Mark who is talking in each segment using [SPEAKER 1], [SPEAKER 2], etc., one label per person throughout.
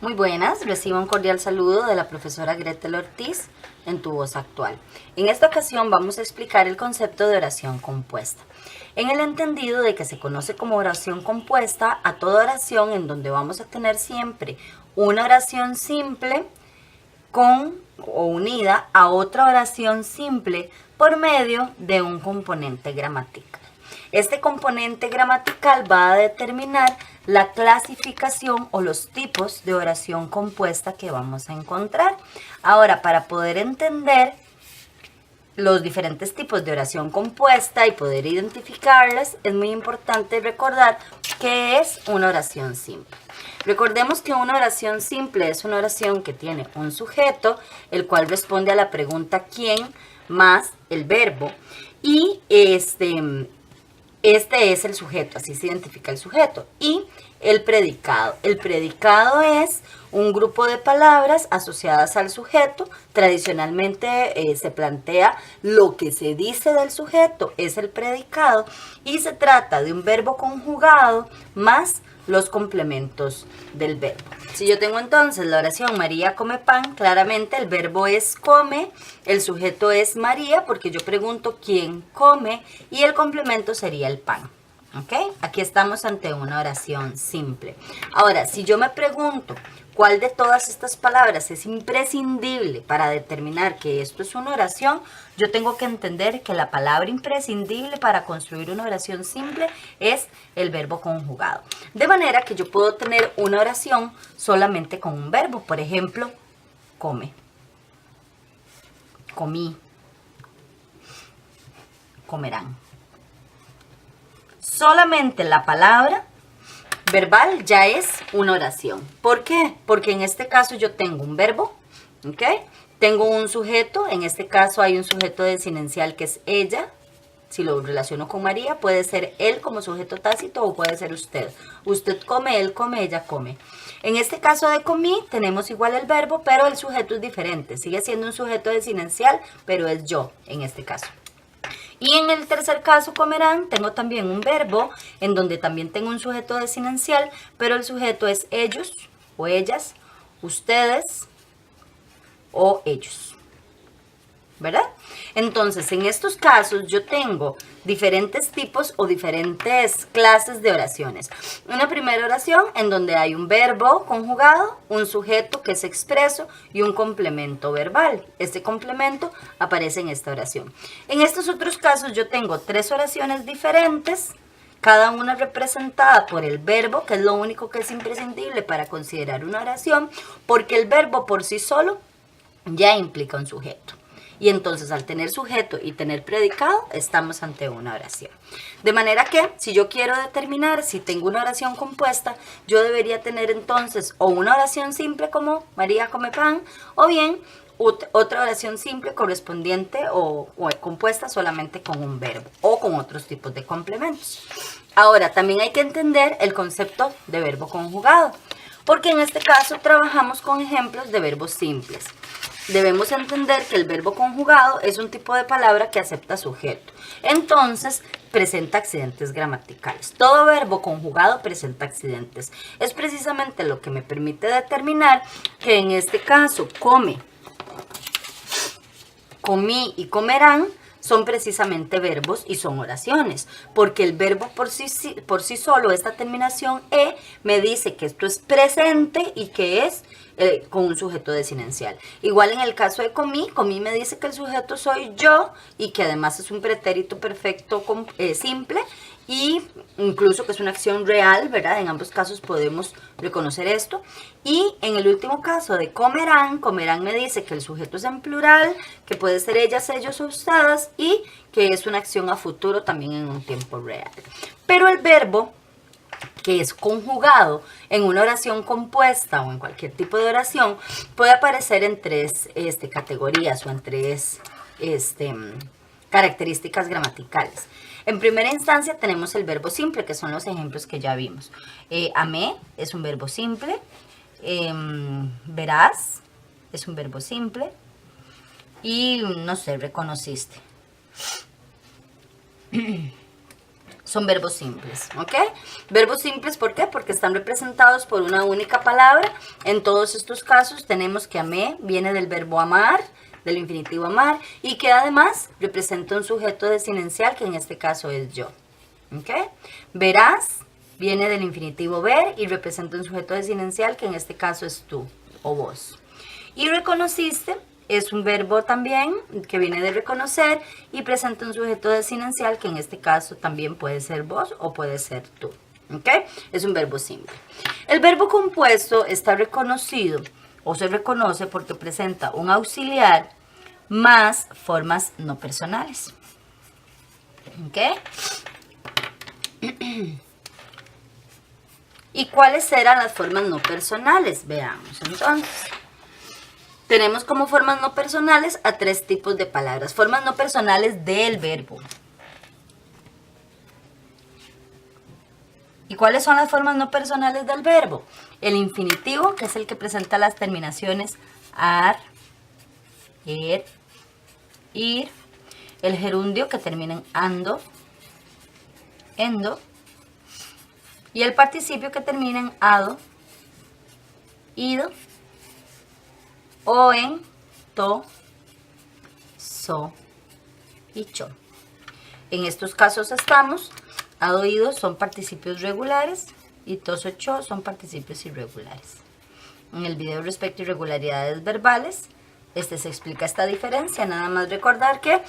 [SPEAKER 1] Muy buenas, recibo un cordial saludo de la profesora Gretel Ortiz en Tu Voz Actual. En esta ocasión vamos a explicar el concepto de oración compuesta, en el entendido de que se conoce como oración compuesta a toda oración en donde vamos a tener siempre una oración simple con o unida a otra oración simple por medio de un componente gramatical. Este componente gramatical va a determinar la clasificación o los tipos de oración compuesta que vamos a encontrar. Ahora, para poder entender los diferentes tipos de oración compuesta y poder identificarlas, es muy importante recordar qué es una oración simple. Recordemos que una oración simple es una oración que tiene un sujeto, el cual responde a la pregunta ¿quién? Más el verbo, y este es el sujeto, así se identifica el sujeto. Y el predicado. El predicado es un grupo de palabras asociadas al sujeto. Tradicionalmente se plantea lo que se dice del sujeto es el predicado y se trata de un verbo conjugado más los complementos del verbo. Si yo tengo entonces la oración María come pan, claramente el verbo es come, el sujeto es María porque yo pregunto quién come y el complemento sería el pan. ¿Ok? Aquí estamos ante una oración simple. Ahora, si yo me pregunto cuál de todas estas palabras es imprescindible para determinar que esto es una oración, yo tengo que entender que la palabra imprescindible para construir una oración simple es el verbo conjugado. De manera que yo puedo tener una oración solamente con un verbo. Por ejemplo, come, comí, comerán. Solamente la palabra verbal ya es una oración. ¿Por qué? Porque en este caso yo tengo un verbo, ¿ok? Tengo un sujeto, en este caso hay un sujeto desinencial que es ella. Si lo relaciono con María, puede ser él como sujeto tácito o puede ser usted. Usted come, él come, ella come. En este caso de comí tenemos igual el verbo, pero el sujeto es diferente. Sigue siendo un sujeto desinencial, pero es yo en este caso. Y en el tercer caso, comerán, tengo también un verbo en donde también tengo un sujeto desinencial, pero el sujeto es ellos o ellas, ustedes o ellos, ¿verdad? Entonces, en estos casos yo tengo diferentes tipos o diferentes clases de oraciones. Una primera oración en donde hay un verbo conjugado, un sujeto que es expreso y un complemento verbal. Este complemento aparece en esta oración. En estos otros casos yo tengo tres oraciones diferentes, cada una representada por el verbo, que es lo único que es imprescindible para considerar una oración, porque el verbo por sí solo ya implica un sujeto. Y entonces al tener sujeto y tener predicado, estamos ante una oración. De manera que, si yo quiero determinar si tengo una oración compuesta, yo debería tener entonces o una oración simple como María come pan, o bien otra oración simple correspondiente o compuesta solamente con un verbo o con otros tipos de complementos. Ahora, también hay que entender el concepto de verbo conjugado, porque en este caso trabajamos con ejemplos de verbos simples. Debemos entender que el verbo conjugado es un tipo de palabra que acepta sujeto. Entonces, presenta accidentes gramaticales. Todo verbo conjugado presenta accidentes. Es precisamente lo que me permite determinar que en este caso come, comí y comerán son precisamente verbos y son oraciones, porque el verbo por sí solo, esta terminación E, me dice que esto es presente y que es con un sujeto desinencial. Igual en el caso de comí, comí me dice que el sujeto soy yo y que además es un pretérito perfecto simple y incluso que es una acción real, ¿verdad? En ambos casos podemos reconocer esto. Y en el último caso de comerán, comerán me dice que el sujeto es en plural, que puede ser ellas, ellos o ustedes y que es una acción a futuro también en un tiempo real. Pero el verbo que es conjugado en una oración compuesta o en cualquier tipo de oración puede aparecer en tres categorías o en tres características gramaticales. En primera instancia tenemos el verbo simple, que son los ejemplos que ya vimos. Amé es un verbo simple, verás es un verbo simple y no sé, reconociste. son verbos simples, ¿ok? Verbos simples, ¿por qué? Porque están representados por una única palabra. En todos estos casos tenemos que amé viene del verbo amar, del infinitivo amar, y que además representa un sujeto desinencial, que en este caso es yo, ¿ok? Verás viene del infinitivo ver y representa un sujeto desinencial, que en este caso es tú o vos. Y reconociste es un verbo también que viene de reconocer y presenta un sujeto desinencial, que en este caso también puede ser vos o puede ser tú. ¿Ok? Es un verbo simple. El verbo compuesto está reconocido o se reconoce porque presenta un auxiliar más formas no personales. ¿Ok? ¿Y cuáles eran las formas no personales? Veamos entonces. Tenemos como formas no personales a 3 tipos de palabras. Formas no personales del verbo. ¿Y cuáles son las formas no personales del verbo? El infinitivo, que es el que presenta las terminaciones ar, ir. El gerundio, que termina en ando, endo. Y el participio, que termina en ado, ido, o en to, so y cho. En estos casos estamos, ado, ido son participios regulares y to, so, cho son participios irregulares. En el video respecto a irregularidades verbales, se explica esta diferencia. Nada más recordar que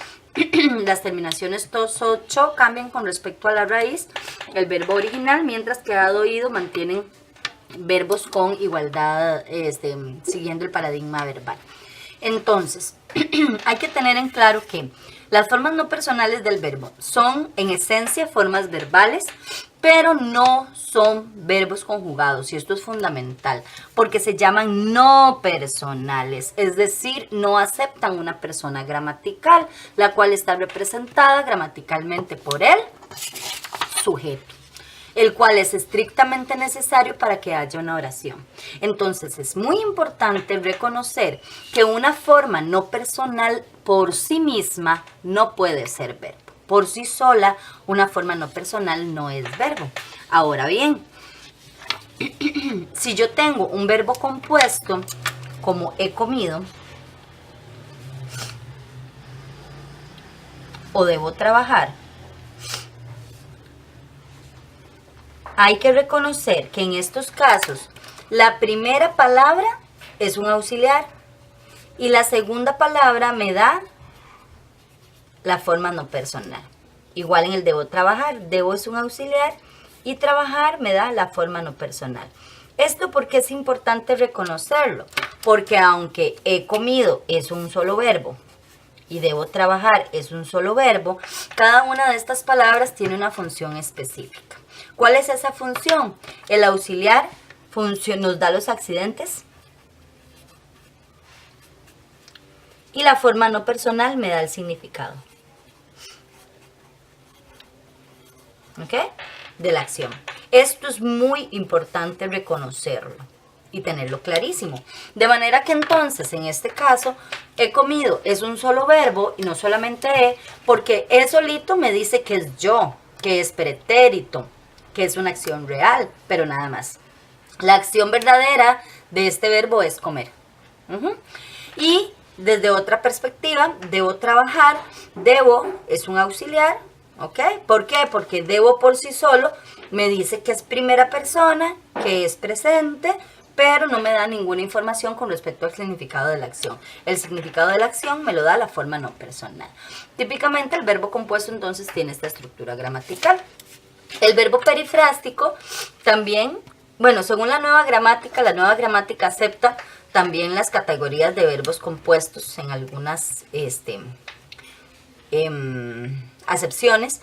[SPEAKER 1] las terminaciones to, so, cho cambian con respecto a la raíz, el verbo original, mientras que ado, ido mantienen verbos con igualdad, siguiendo el paradigma verbal. Entonces, hay que tener en claro que las formas no personales del verbo son en esencia formas verbales, pero no son verbos conjugados, y esto es fundamental, porque se llaman no personales, es decir, no aceptan una persona gramatical, la cual está representada gramaticalmente por el sujeto, el cual es estrictamente necesario para que haya una oración. Entonces es muy importante reconocer que una forma no personal por sí misma no puede ser verbo. Por sí sola, una forma no personal no es verbo. Ahora bien, si yo tengo un verbo compuesto como he comido o debo trabajar, hay que reconocer que en estos casos la primera palabra es un auxiliar y la segunda palabra me da la forma no personal. Igual en el debo trabajar, debo es un auxiliar y trabajar me da la forma no personal. Esto porque es importante reconocerlo, porque aunque he comido es un solo verbo y debo trabajar es un solo verbo, cada una de estas palabras tiene una función específica. ¿Cuál es esa función? El auxiliar nos da los accidentes y la forma no personal me da el significado. ¿Ok? De la acción. Esto es muy importante reconocerlo y tenerlo clarísimo. De manera que entonces, en este caso, he comido es un solo verbo y no solamente he, porque he solito me dice que es yo, que es pretérito, que es una acción real, pero nada más. La acción verdadera de este verbo es comer. Y desde otra perspectiva, debo trabajar, debo es un auxiliar, ¿ok? ¿Por qué? Porque debo por sí solo me dice que es primera persona, que es presente, pero no me da ninguna información con respecto al significado de la acción. El significado de la acción me lo da la forma no personal. Típicamente el verbo compuesto entonces tiene esta estructura gramatical. El verbo perifrástico también, bueno, según la nueva gramática acepta también las categorías de verbos compuestos en algunas acepciones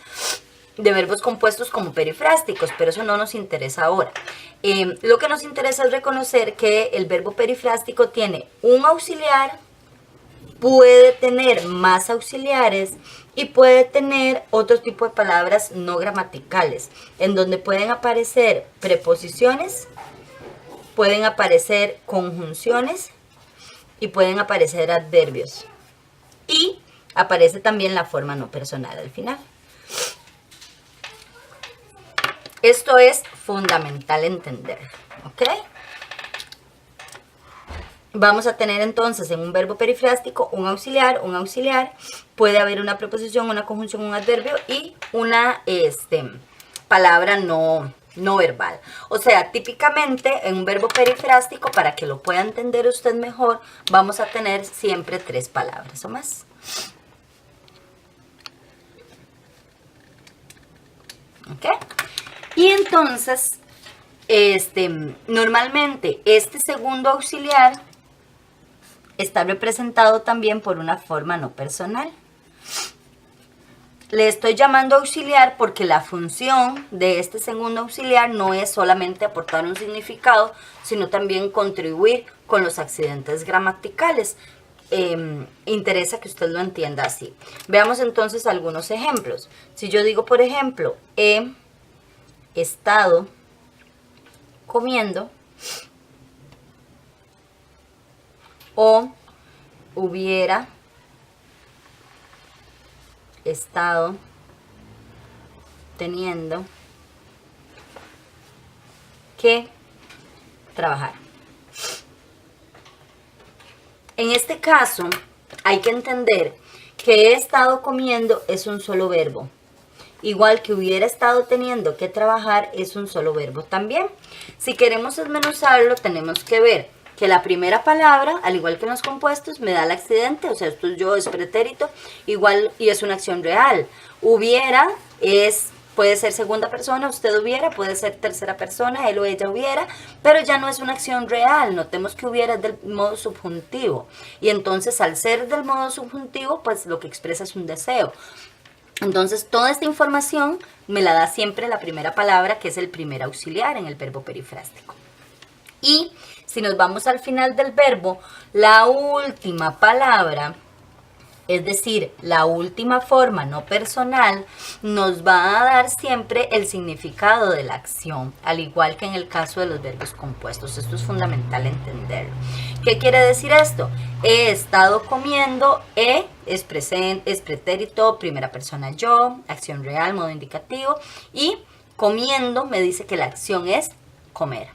[SPEAKER 1] de verbos compuestos como perifrásticos, pero eso no nos interesa ahora. Lo que nos interesa es reconocer que el verbo perifrástico tiene un auxiliar, puede tener más auxiliares y puede tener otro tipo de palabras no gramaticales, en donde pueden aparecer preposiciones, pueden aparecer conjunciones y pueden aparecer adverbios. Y aparece también la forma no personal al final. Esto es fundamental entender, ¿ok? Vamos a tener entonces en un verbo perifrástico un auxiliar, puede haber una preposición, una conjunción, un adverbio y una palabra no verbal. O sea, típicamente en un verbo perifrástico, para que lo pueda entender usted mejor, vamos a tener siempre 3 palabras o más. ¿Ok? Y entonces, normalmente este segundo auxiliar está representado también por una forma no personal. Le estoy llamando auxiliar porque la función de este segundo auxiliar no es solamente aportar un significado, sino también contribuir con los accidentes gramaticales. Interesa que usted lo entienda así. Veamos entonces algunos ejemplos. Si yo digo, por ejemplo, he estado comiendo, o hubiera estado teniendo que trabajar. En este caso, hay que entender que he estado comiendo es un solo verbo. Igual que hubiera estado teniendo que trabajar es un solo verbo también. Si queremos desmenuzarlo, tenemos que ver que la primera palabra, al igual que en los compuestos, me da el accidente, o sea, esto es yo, es pretérito, igual y es una acción real. Hubiera puede ser segunda persona, usted hubiera, puede ser tercera persona, él o ella hubiera, pero ya no es una acción real. Notemos que hubiera es del modo subjuntivo. Y entonces, al ser del modo subjuntivo, pues lo que expresa es un deseo. Entonces, toda esta información me la da siempre la primera palabra, que es el primer auxiliar en el verbo perifrástico. Y si nos vamos al final del verbo, la última palabra, es decir, la última forma no personal, nos va a dar siempre el significado de la acción, al igual que en el caso de los verbos compuestos. Esto es fundamental entenderlo. ¿Qué quiere decir esto? He estado comiendo, es presente, es pretérito, primera persona yo, acción real, modo indicativo, y comiendo me dice que la acción es comer.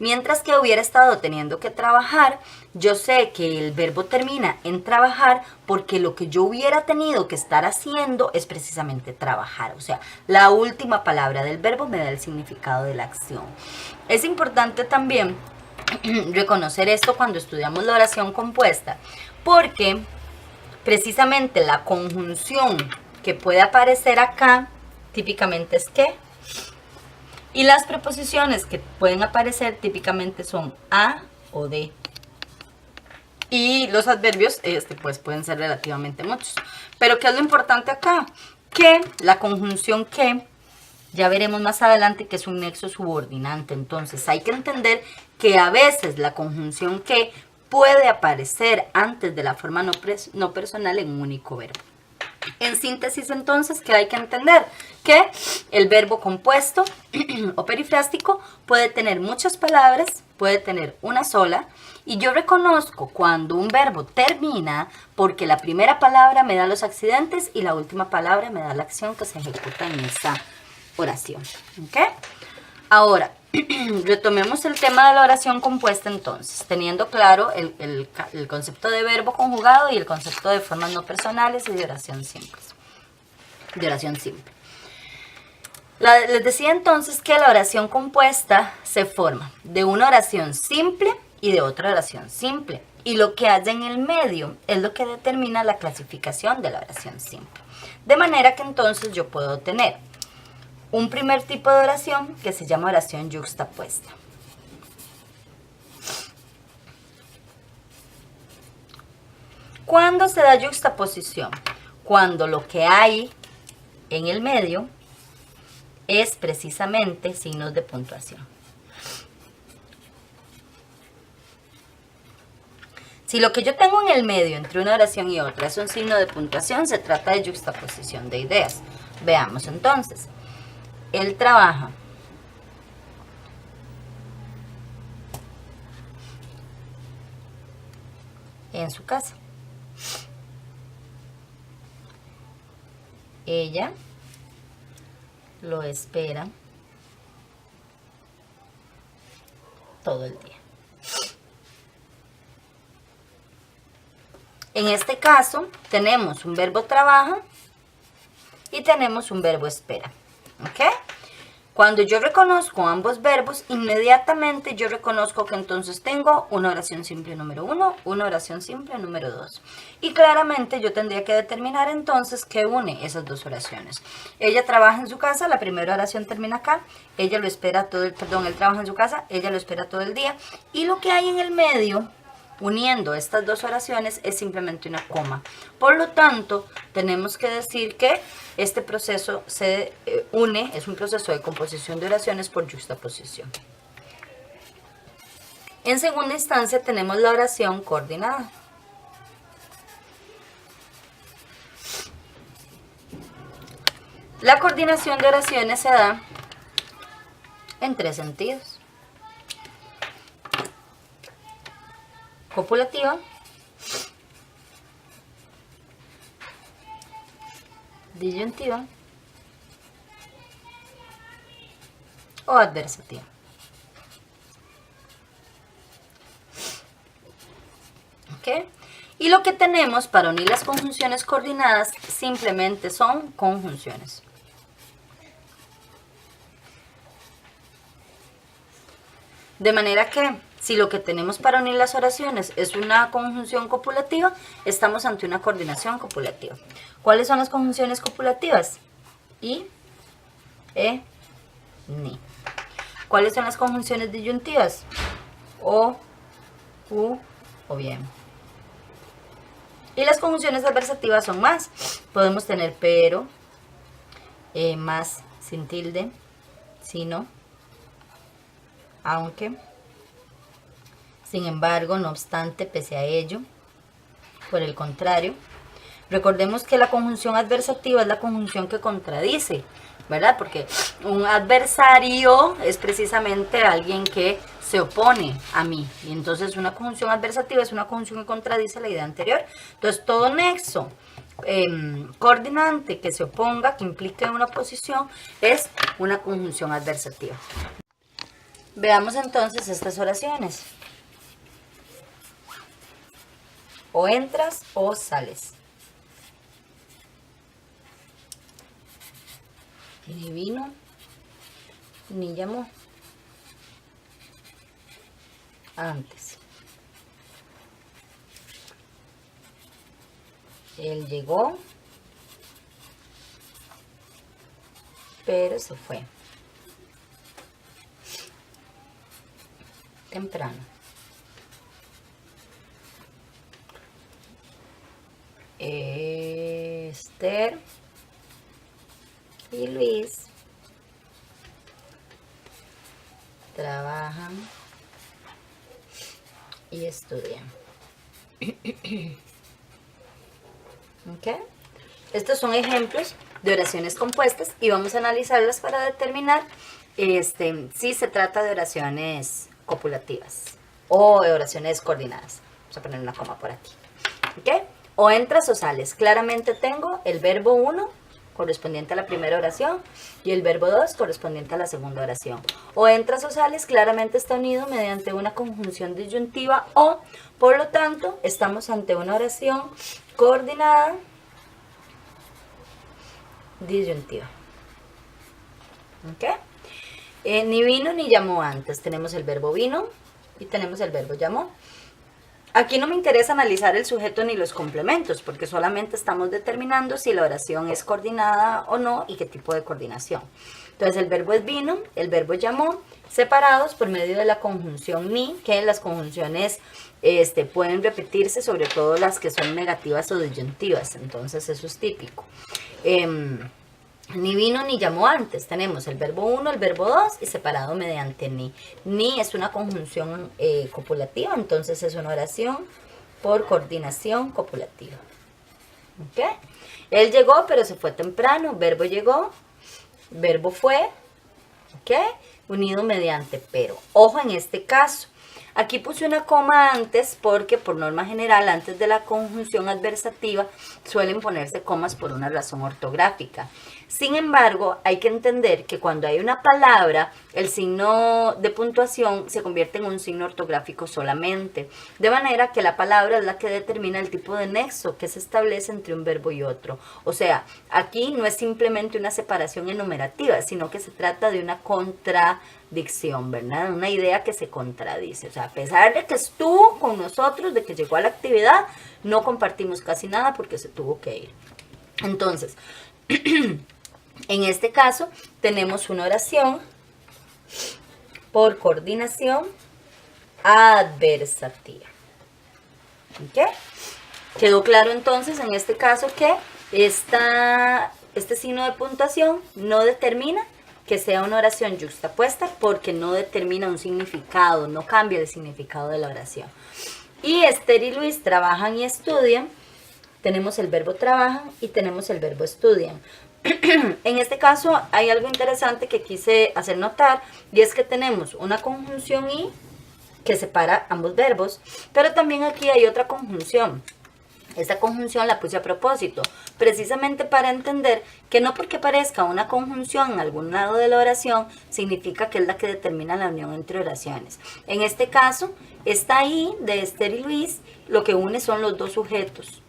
[SPEAKER 1] Mientras que hubiera estado teniendo que trabajar, yo sé que el verbo termina en trabajar porque lo que yo hubiera tenido que estar haciendo es precisamente trabajar. O sea, la última palabra del verbo me da el significado de la acción. Es importante también reconocer esto cuando estudiamos la oración compuesta, porque precisamente la conjunción que puede aparecer acá típicamente es ¿qué? Y las preposiciones que pueden aparecer típicamente son a o de. Y los adverbios pues pueden ser relativamente muchos. Pero ¿qué es lo importante acá? Que la conjunción que, ya veremos más adelante que es un nexo subordinante. Entonces hay que entender que a veces la conjunción que puede aparecer antes de la forma no personal en un único verbo. En síntesis, entonces, ¿qué hay que entender? Que el verbo compuesto o perifrástico puede tener muchas palabras, puede tener una sola, y yo reconozco cuando un verbo termina porque la primera palabra me da los accidentes y la última palabra me da la acción que se ejecuta en esa oración. ¿Ok? Ahora, retomemos el tema de la oración compuesta entonces, teniendo claro el concepto de verbo conjugado y el concepto de formas no personales y de oración simple. Les decía entonces que la oración compuesta se forma de una oración simple y de otra oración simple. Y lo que haya en el medio es lo que determina la clasificación de la oración simple. De manera que entonces yo puedo tener un primer tipo de oración que se llama oración yuxtapuesta. ¿Cuándo se da yuxtaposición? Cuando lo que hay en el medio es precisamente signos de puntuación. Si lo que yo tengo en el medio entre una oración y otra es un signo de puntuación, se trata de yuxtaposición de ideas. Veamos entonces. Él trabaja en su casa. Ella lo espera todo el día. En este caso, tenemos un verbo trabaja y tenemos un verbo espera. ¿Ok? Cuando yo reconozco ambos verbos, inmediatamente yo reconozco que entonces tengo una oración simple número 1, una oración simple número 2. Y claramente yo tendría que determinar entonces qué une esas dos oraciones. Ella trabaja en su casa, la primera oración termina acá, ella lo espera todo el, perdón, él trabaja en su casa, ella lo espera todo el día. Y lo que hay en el medio, uniendo estas dos oraciones, es simplemente una coma. Por lo tanto, tenemos que decir que este proceso se une, es un proceso de composición de oraciones por yuxtaposición. En segunda instancia tenemos la oración coordinada. La coordinación de oraciones se da en tres sentidos. Copulativa, disyuntiva o adversativa. ¿Ok? Y lo que tenemos para unir las conjunciones coordinadas simplemente son conjunciones. De manera que si lo que tenemos para unir las oraciones es una conjunción copulativa, estamos ante una coordinación copulativa. ¿Cuáles son las conjunciones copulativas? I, E, ni. ¿Cuáles son las conjunciones disyuntivas? O, U o bien. Y las conjunciones adversativas son más. Podemos tener pero, más, sin tilde, sino, aunque, sin embargo, no obstante, pese a ello, por el contrario. Recordemos que la conjunción adversativa es la conjunción que contradice, ¿verdad? Porque un adversario es precisamente alguien que se opone a mí. Y entonces una conjunción adversativa es una conjunción que contradice la idea anterior. Entonces todo nexo coordinante que se oponga, que implique una oposición, es una conjunción adversativa. Veamos entonces estas oraciones. O entras o sales. Ni vino, ni llamó. Antes. Él llegó, pero se fue. Temprano. Esther y Luis trabajan y estudian. ¿Ok? Estos son ejemplos de oraciones compuestas y vamos a analizarlas para determinar si se trata de oraciones copulativas o de oraciones coordinadas. Vamos a poner una coma por aquí. ¿Ok? O entras o sales. Claramente tengo el verbo 1 correspondiente a la primera oración y el verbo 2 correspondiente a la segunda oración. O entras o sales claramente está unido mediante una conjunción disyuntiva o, por lo tanto, estamos ante una oración coordinada disyuntiva. ¿Ok? Ni vino ni llamó antes. Tenemos el verbo vino y tenemos el verbo llamó. Aquí no me interesa analizar el sujeto ni los complementos, porque solamente estamos determinando si la oración es coordinada o no y qué tipo de coordinación. Entonces el verbo es vino, el verbo llamó, separados por medio de la conjunción ni, que las conjunciones pueden repetirse, sobre todo las que son negativas o disyuntivas, entonces eso es típico. Ni vino ni llamó antes. Tenemos el verbo 1, el verbo 2 y separado mediante ni. Ni es una conjunción copulativa, entonces es una oración por coordinación copulativa. ¿Ok? Él llegó, pero se fue temprano. Verbo llegó, verbo fue, ¿ok? Unido mediante pero. Ojo en este caso. Aquí puse una coma antes porque por norma general antes de la conjunción adversativa suelen ponerse comas por una razón ortográfica. Sin embargo, hay que entender que cuando hay una palabra, el signo de puntuación se convierte en un signo ortográfico solamente. De manera que la palabra es la que determina el tipo de nexo que se establece entre un verbo y otro. O sea, aquí no es simplemente una separación enumerativa, sino que se trata de una contradicción, ¿verdad? Una idea que se contradice. O sea, a pesar de que estuvo con nosotros, de que llegó a la actividad, no compartimos casi nada porque se tuvo que ir. Entonces, en este caso, tenemos una oración por coordinación adversativa. ¿Ok? ¿Quedó claro entonces en este caso que este signo de puntuación no determina que sea una oración yuxtapuesta porque no determina un significado, no cambia el significado de la oración? Y Esther y Luis trabajan y estudian. Tenemos el verbo trabajan y tenemos el verbo estudian. En este caso hay algo interesante que quise hacer notar, y es que tenemos una conjunción y que separa ambos verbos, pero también aquí hay otra conjunción. Esta conjunción la puse a propósito, precisamente para entender que no porque parezca una conjunción en algún lado de la oración, significa que es la que determina la unión entre oraciones. En este caso, esta I de Esther y Luis, lo que une son los dos sujetos.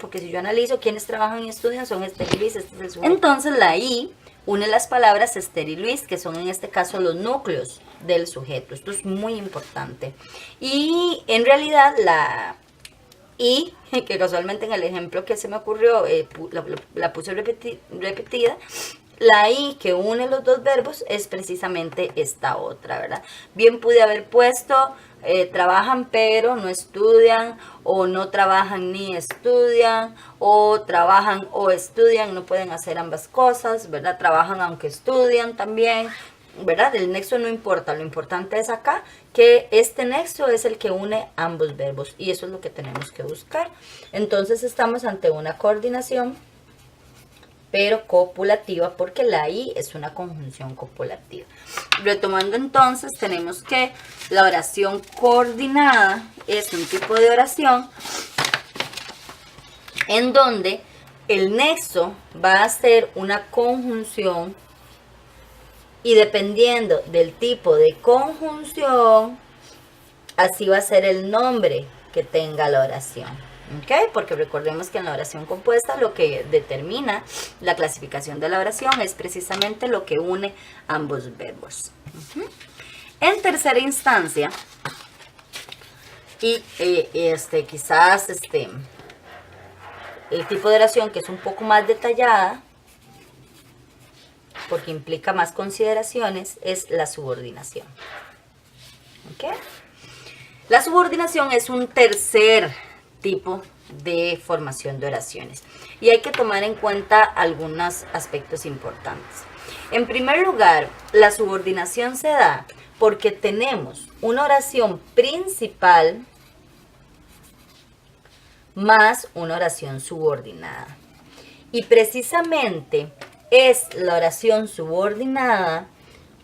[SPEAKER 1] Porque si yo analizo quiénes trabajan y estudian, son Esther y Luis, este es el sujeto. Entonces la I une las palabras Esther y Luis, que son en este caso los núcleos del sujeto. Esto es muy importante. Y en realidad la I, que casualmente en el ejemplo que se me ocurrió, la puse repetida, la I que une los dos verbos es precisamente esta otra, ¿verdad? Bien pude haber puesto trabajan pero no estudian, o no trabajan ni estudian, o trabajan o estudian, no pueden hacer ambas cosas, ¿verdad? Trabajan aunque estudian también, ¿verdad? El nexo no importa, lo importante es acá que este nexo es el que une ambos verbos y eso es lo que tenemos que buscar. Entonces estamos ante una coordinación pero copulativa porque la I es una conjunción copulativa. Retomando entonces, tenemos que la oración coordinada es un tipo de oración en donde el nexo va a ser una conjunción y dependiendo del tipo de conjunción, así va a ser el nombre que tenga la oración. ¿Ok? Porque recordemos que en la oración compuesta lo que determina la clasificación de la oración es precisamente lo que une ambos verbos. En tercera instancia, y quizás el tipo de oración que es un poco más detallada, porque implica más consideraciones, es la subordinación. ¿Ok? La subordinación es un tercer tipo de formación de oraciones y hay que tomar en cuenta algunos aspectos importantes. En primer lugar, la subordinación se da porque tenemos una oración principal más una oración subordinada. Y precisamente es la oración subordinada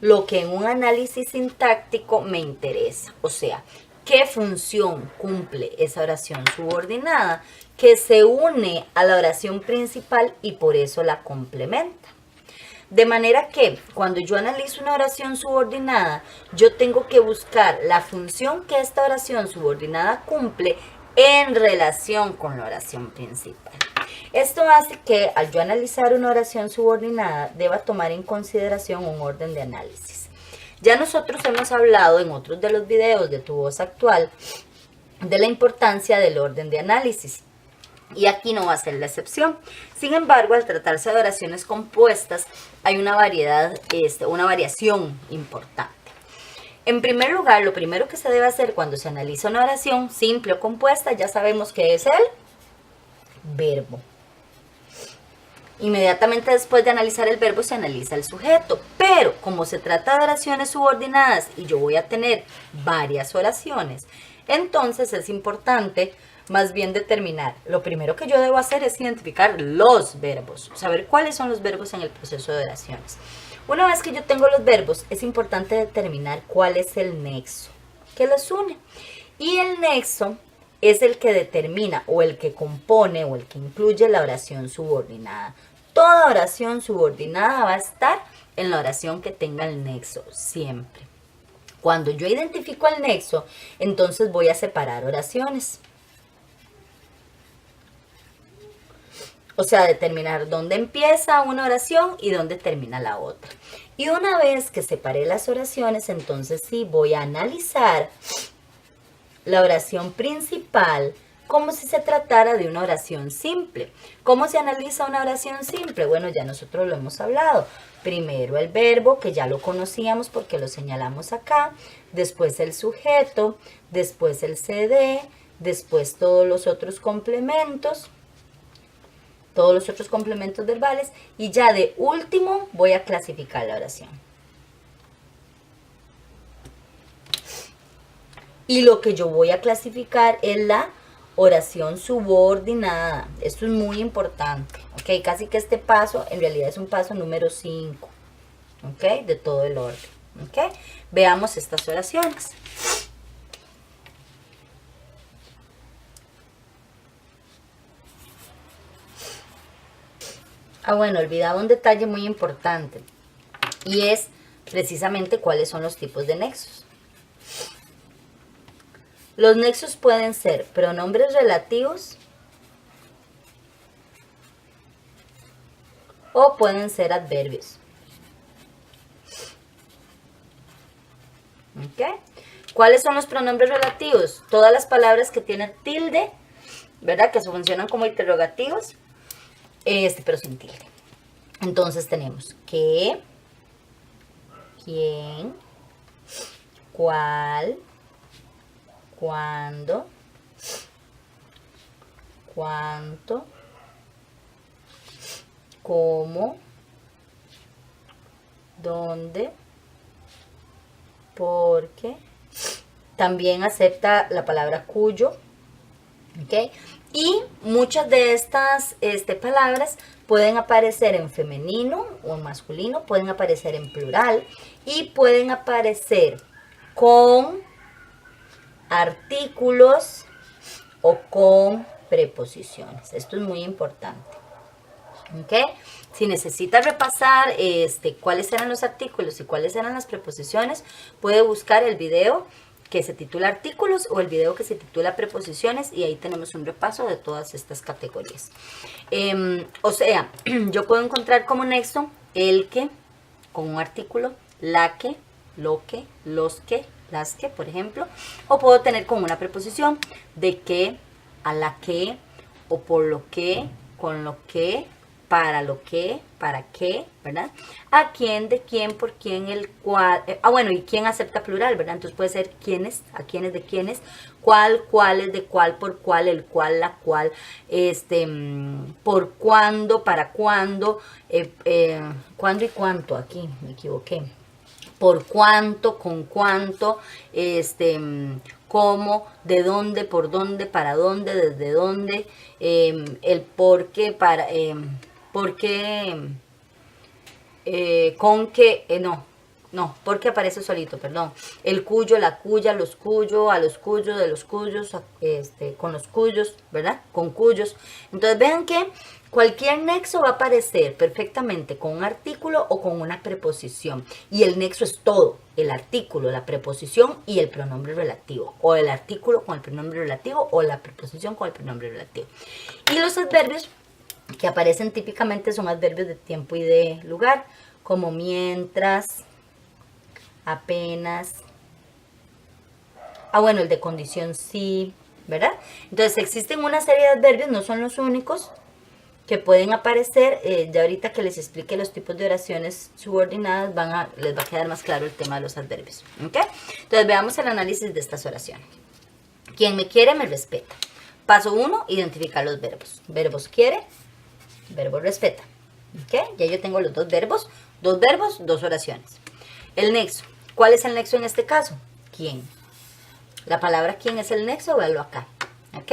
[SPEAKER 1] lo que en un análisis sintáctico me interesa. O sea, ¿qué función cumple esa oración subordinada? Que se une a la oración principal y por eso la complementa. De manera que cuando yo analizo una oración subordinada, yo tengo que buscar la función que esta oración subordinada cumple en relación con la oración principal. Esto hace que al yo analizar una oración subordinada deba tomar en consideración un orden de análisis. Ya nosotros hemos hablado en otros de los videos de Tu Voz Actual de la importancia del orden de análisis. Y aquí no va a ser la excepción. Sin embargo, al tratarse de oraciones compuestas, hay una variación importante. En primer lugar, lo primero que se debe hacer cuando se analiza una oración simple o compuesta, ya sabemos que es el verbo. Inmediatamente después de analizar el verbo se analiza el sujeto, pero como se trata de oraciones subordinadas y yo voy a tener varias oraciones, entonces es importante más bien determinar. Lo primero que yo debo hacer es identificar los verbos, saber cuáles son los verbos en el proceso de oraciones. Una vez que yo tengo los verbos, es importante determinar cuál es el nexo que los une. Y el nexo es el que determina o el que compone o el que incluye la oración subordinada. Toda oración subordinada va a estar en la oración que tenga el nexo, siempre. Cuando yo identifico el nexo, entonces voy a separar oraciones. O sea, determinar dónde empieza una oración y dónde termina la otra. Y una vez que separé las oraciones, entonces sí voy a analizar la oración principal como si se tratara de una oración simple. ¿Cómo se analiza una oración simple? Bueno, ya nosotros lo hemos hablado. Primero el verbo, que ya lo conocíamos porque lo señalamos acá. Después el sujeto, después el CD, después todos los otros complementos. Todos los otros complementos verbales. Y ya de último voy a clasificar la oración. Y lo que yo voy a clasificar es la oración subordinada. Esto es muy importante, ¿ok? Casi que este paso en realidad es un paso número 5, ¿ok? De todo el orden, ¿ok? Veamos estas oraciones. Bueno, olvidaba un detalle muy importante y es precisamente cuáles son los tipos de nexos. Los nexos pueden ser pronombres relativos o pueden ser adverbios. ¿Ok? ¿Cuáles son los pronombres relativos? Todas las palabras que tienen tilde, ¿verdad? Que funcionan como interrogativos, pero sin tilde. Entonces tenemos qué, quién, cuál, cuándo, cuánto, cómo, dónde, por qué. También acepta la palabra cuyo, ¿ok? Y muchas de estas palabras pueden aparecer en femenino o en masculino, pueden aparecer en plural y pueden aparecer con artículos o con preposiciones. Esto es muy importante. ¿Ok? Si necesita repasar cuáles eran los artículos y cuáles eran las preposiciones, puede buscar el video que se titula artículos o el video que se titula preposiciones y ahí tenemos un repaso de todas estas categorías. O sea, yo puedo encontrar como nexo el que con un artículo, la que, lo que, los que, las que, por ejemplo, o puedo tener como una preposición de que, a la que, o por lo que, con lo que, para qué, ¿verdad? A quién, de quién, por quién, el cual, bueno, y quién acepta plural, ¿verdad? Entonces puede ser quiénes, a quiénes, de quiénes, cuál, cuáles, de cuál, por cuál, el cual, la cual, por cuándo, para cuándo, cuándo y cuánto, aquí me equivoqué. Por cuánto, con cuánto, cómo, de dónde, por dónde, para dónde, desde dónde, el por qué, para, por qué, con qué, no, porque aparece solito, perdón. El cuyo, la cuya, los cuyo, a los cuyos, de los cuyos, con los cuyos, ¿verdad? Con cuyos. Entonces vean que cualquier nexo va a aparecer perfectamente con un artículo o con una preposición. Y el nexo es todo, el artículo, la preposición y el pronombre relativo. O el artículo con el pronombre relativo o la preposición con el pronombre relativo. Y los adverbios que aparecen típicamente son adverbios de tiempo y de lugar, como mientras, apenas. Bueno, el de condición sí, ¿verdad? Entonces existen una serie de adverbios, no son los únicos que pueden aparecer. Ya ahorita que les explique los tipos de oraciones subordinadas les va a quedar más claro el tema de los adverbios, ¿ok? Entonces veamos el análisis de estas oraciones. Quien me quiere me respeta. Paso 1, identificar los verbos. Verbos quiere, verbo respeta, ¿ok? Ya yo tengo los dos verbos, dos oraciones. El nexo. ¿Cuál es el nexo en este caso? ¿Quién? La palabra quién es el nexo, véalo acá, ¿ok?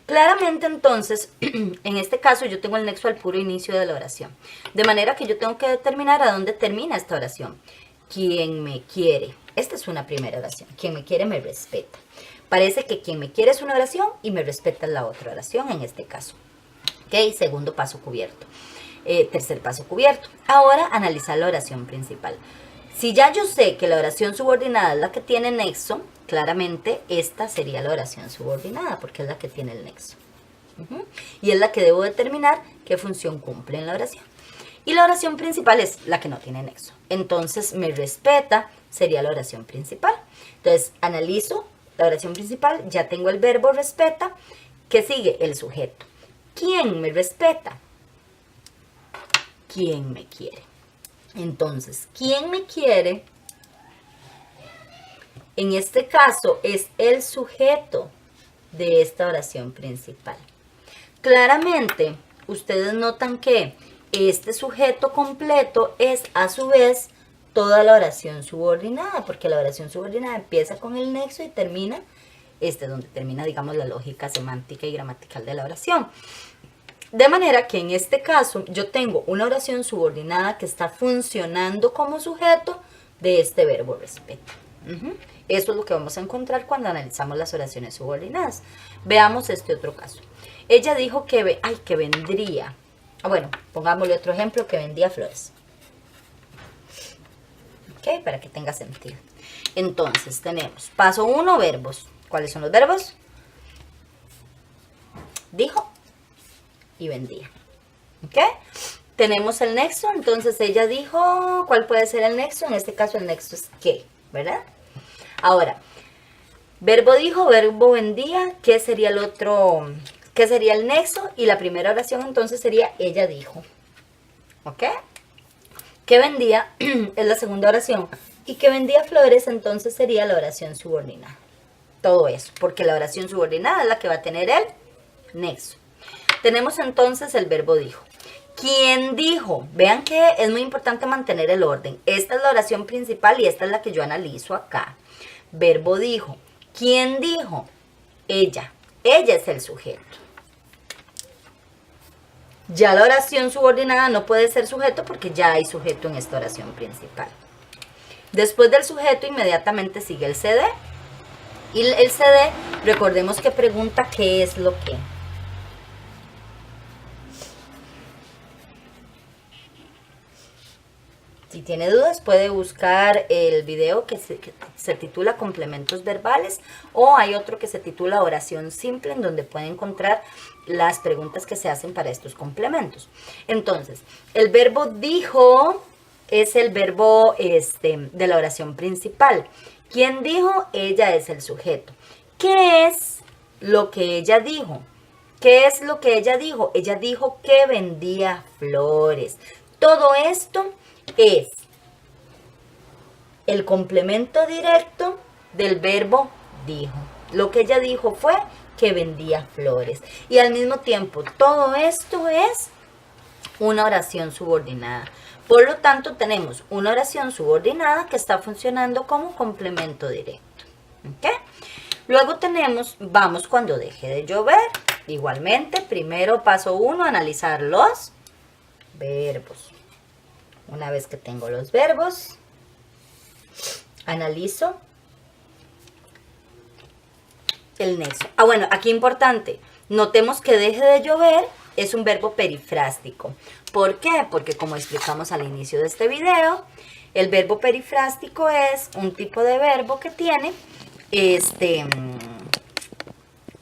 [SPEAKER 1] Claramente entonces, en este caso yo tengo el nexo al puro inicio de la oración. De manera que yo tengo que determinar a dónde termina esta oración. Quien me quiere. Esta es una primera oración. Quien me quiere me respeta. Parece que quien me quiere es una oración y me respeta es la otra oración en este caso. ¿Ok? Segundo paso cubierto. tercer paso cubierto. Ahora analizar la oración principal. Si ya yo sé que la oración subordinada es la que tiene nexo, claramente esta sería la oración subordinada porque es la que tiene el nexo. Y es la que debo determinar qué función cumple en la oración. Y la oración principal es la que no tiene nexo. Entonces, me respeta sería la oración principal. Entonces, analizo la oración principal, ya tengo el verbo respeta. ¿Qué sigue? El sujeto. ¿Quién me respeta? ¿Quién me quiere? Entonces, ¿quién me quiere? En este caso es el sujeto de esta oración principal. Claramente, ustedes notan que este sujeto completo es a su vez toda la oración subordinada, porque la oración subordinada empieza con el nexo y termina, donde termina, digamos, la lógica semántica y gramatical de la oración. De manera que en este caso yo tengo una oración subordinada que está funcionando como sujeto de este verbo respeta. Eso es lo que vamos a encontrar cuando analizamos las oraciones subordinadas. Veamos este otro caso. Ella dijo que vendría. Bueno, pongámosle otro ejemplo, que vendía flores. Ok, para que tenga sentido. Entonces tenemos paso 1, verbos. ¿Cuáles son los verbos? Dijo y vendía. ¿Ok? Tenemos el nexo, entonces ella dijo, ¿cuál puede ser el nexo? En este caso el nexo es qué, ¿verdad? Ahora, verbo dijo, verbo vendía, ¿qué sería el otro? ¿Qué sería el nexo? Y la primera oración entonces sería ella dijo. ¿Ok? ¿Qué vendía? Es la segunda oración. Y que vendía flores entonces sería la oración subordinada. Todo eso, porque la oración subordinada es la que va a tener el nexo. Tenemos entonces el verbo dijo. ¿Quién dijo? Vean que es muy importante mantener el orden. Esta es la oración principal y esta es la que yo analizo acá. Verbo dijo. ¿Quién dijo? Ella. Ella es el sujeto. Ya la oración subordinada no puede ser sujeto porque ya hay sujeto en esta oración principal. Después del sujeto inmediatamente sigue el CD. Y el CD, recordemos que pregunta qué es lo que. Si tiene dudas puede buscar el video que se titula complementos verbales, o hay otro que se titula oración simple, en donde puede encontrar las preguntas que se hacen para estos complementos. Entonces, el verbo dijo es el verbo de la oración principal. ¿Quién dijo? Ella es el sujeto. ¿Qué es lo que ella dijo? ¿Qué es lo que ella dijo? Ella dijo que vendía flores. Todo esto es el complemento directo del verbo dijo. Lo que ella dijo fue que vendía flores. Y al mismo tiempo, todo esto es una oración subordinada. Por lo tanto, tenemos una oración subordinada que está funcionando como complemento directo. ¿Ok? Luego tenemos, vamos cuando deje de llover. Igualmente, primero paso 1, analizar los verbos. Una vez que tengo los verbos, analizo el nexo. Bueno, aquí importante, notemos que deje de llover es un verbo perifrástico. ¿Por qué? Porque como explicamos al inicio de este video, el verbo perifrástico es un tipo de verbo que tiene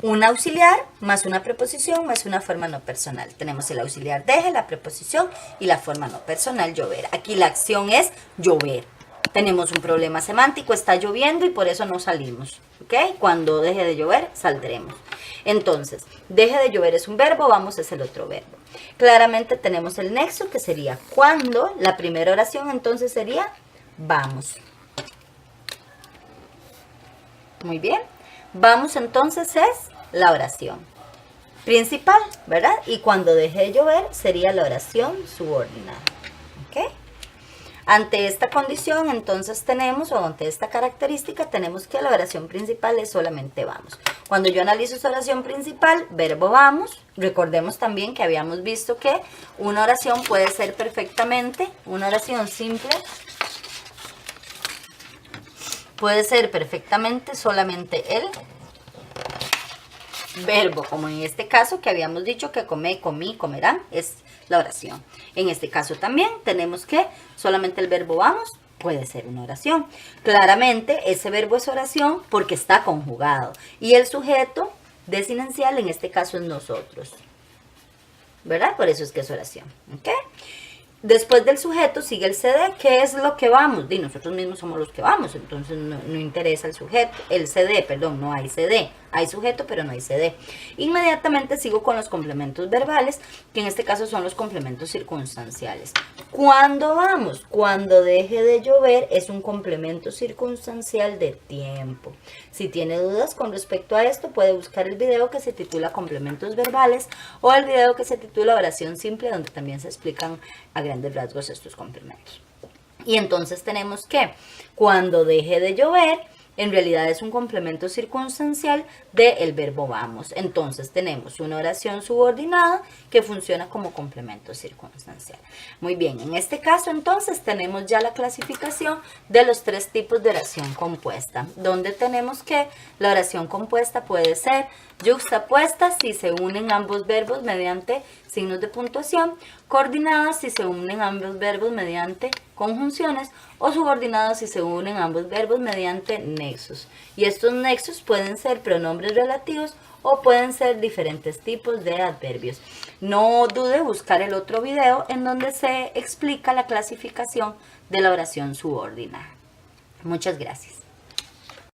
[SPEAKER 1] un auxiliar más una preposición más una forma no personal. Tenemos el auxiliar deje, la preposición y la forma no personal llover. Aquí la acción es llover. Tenemos un problema semántico, está lloviendo y por eso no salimos. ¿Ok? Cuando deje de llover, saldremos. Entonces, deje de llover es un verbo, vamos es el otro verbo. Claramente tenemos el nexo que sería cuando, la primera oración entonces sería vamos. Muy bien. Vamos entonces es la oración principal, ¿verdad? Y cuando deje de llover sería la oración subordinada. ¿Ok? Ante esta condición entonces tenemos, o ante esta característica, tenemos que la oración principal es solamente vamos. Cuando yo analizo esa oración principal, verbo vamos, recordemos también que habíamos visto que una oración puede ser perfectamente, una oración simple, puede ser perfectamente solamente el verbo, como en este caso que habíamos dicho que come, comí, comerán, es la oración. En este caso también tenemos que solamente el verbo vamos puede ser una oración. Claramente ese verbo es oración porque está conjugado. Y el sujeto desinencial en este caso es nosotros. ¿Verdad? Por eso es que es oración. ¿Ok? Después del sujeto sigue el CD. ¿Qué es lo que vamos? Y nosotros mismos somos los que vamos, entonces no interesa el sujeto, el CD, perdón, no hay CD. Hay sujeto, pero no hay CD. Inmediatamente sigo con los complementos verbales, que en este caso son los complementos circunstanciales. ¿Cuándo vamos? Cuando deje de llover es un complemento circunstancial de tiempo. Si tiene dudas con respecto a esto, puede buscar el video que se titula Complementos verbales o el video que se titula Oración simple, donde también se explican a grandes rasgos estos complementos. Y entonces tenemos que cuando deje de llover, en realidad es un complemento circunstancial del verbo vamos. Entonces tenemos una oración subordinada que funciona como complemento circunstancial. Muy bien, en este caso entonces tenemos ya la clasificación de los 3 tipos de oración compuesta, donde tenemos que la oración compuesta puede ser yuxtapuesta si se unen ambos verbos mediante signos de puntuación, coordinadas si se unen ambos verbos mediante conjunciones o subordinados si se unen ambos verbos mediante nexos. Y estos nexos pueden ser pronombres relativos o pueden ser diferentes tipos de adverbios. No dude buscar el otro video en donde se explica la clasificación de la oración subordinada. Muchas gracias.